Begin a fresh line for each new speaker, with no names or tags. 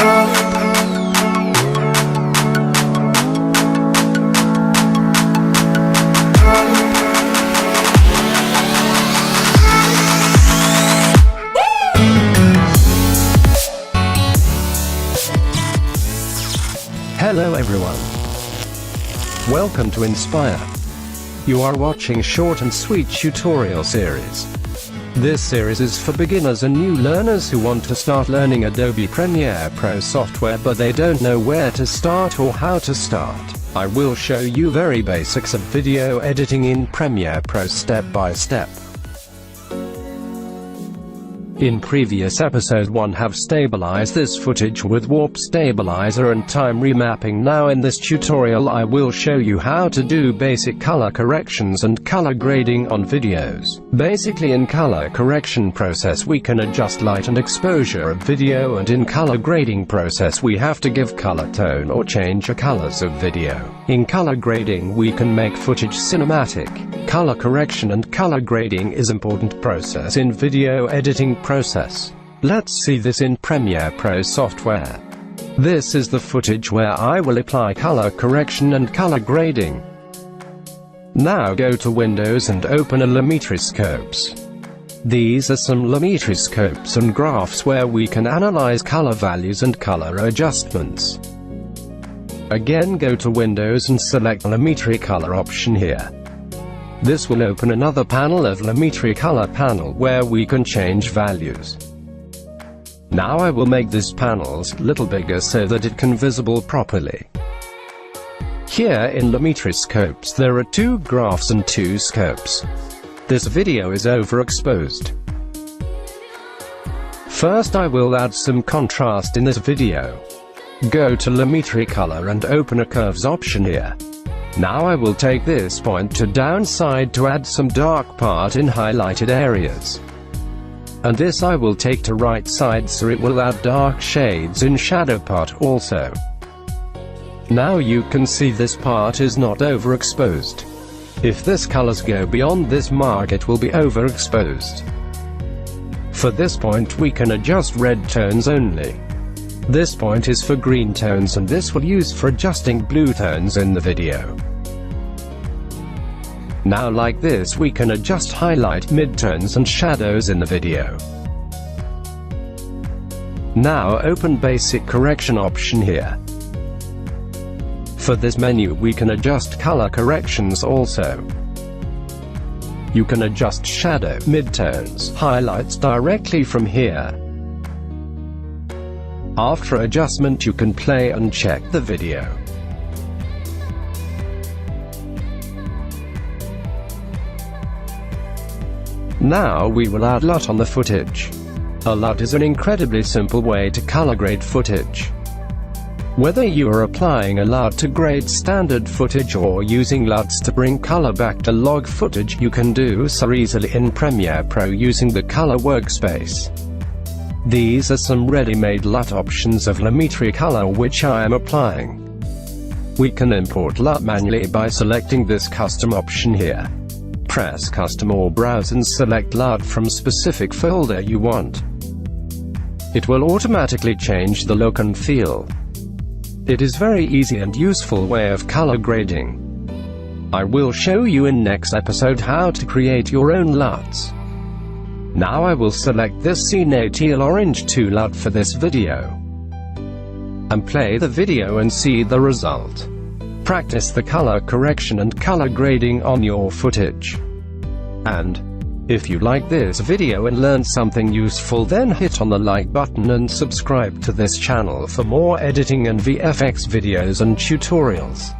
Hello everyone. Welcome to Inspire. You are watching short and sweet tutorial series. This series is for beginners and new learners who want to start learning Adobe Premiere Pro software but they don't know where to start or how to start. I will show you very basics of video editing in Premiere Pro step by step. In previous episode 1 have stabilized this footage with warp stabilizer and time remapping. Now in this tutorial I will show you how to do basic color corrections and color grading on videos. Basically in color correction process we can adjust light and exposure of video, and in color grading process we have to give color tone or change the colors of video. In color grading we can make footage cinematic. Color correction and color grading is important process in video editing process. Let's see this in Premiere Pro software. This is the footage where I will apply color correction and color grading. Now go to Windows and open a Lumetriscopes. These are some Lumetriscopes and graphs where we can analyze color values and color adjustments. Again go to Windows and select Lumetri Color option here. This will open another panel of Lumetri Color panel where we can change values. Now I will make this panels little bigger so that it can visible properly. Here in Lumetriscopes there are 2 graphs and 2 scopes. This video is overexposed. First I will add some contrast in this video. Go to Lumetri Color and open a curves option here. Now I will take this point to downside to add some dark part in highlighted areas. And this I will take to right side so it will add dark shades in shadow part also. Now you can see this part is not overexposed. If this colors go beyond this mark it will be overexposed. For this point we can adjust red tones only. This point is for green tones and this will use for adjusting blue tones in the video. Now like this we can adjust highlight, midtones and shadows in the video. Now open basic correction option here. For this menu we can adjust color corrections also. You can adjust shadow, midtones, highlights directly from here. After adjustment you can play and check the video. Now we will add LUT on the footage. A LUT is an incredibly simple way to color grade footage. Whether you are applying a LUT to grade standard footage or using LUTs to bring color back to log footage, you can do so easily in Premiere Pro using the color workspace. These are some ready-made LUT options of Lumetri Color which I am applying. We can import LUT manually by selecting this custom option here. Press custom or browse and select LUT from specific folder you want. It will automatically change the look and feel. It is very easy and useful way of color grading. I will show you in next episode how to create your own LUTs. Now I will select this Cine Teal Orange 2 LUT for this video. And play the video and see the result. Practice the color correction and color grading on your footage. And, if you like this video and learned something useful, then hit on the like button and subscribe to this channel for more editing and VFX videos and tutorials.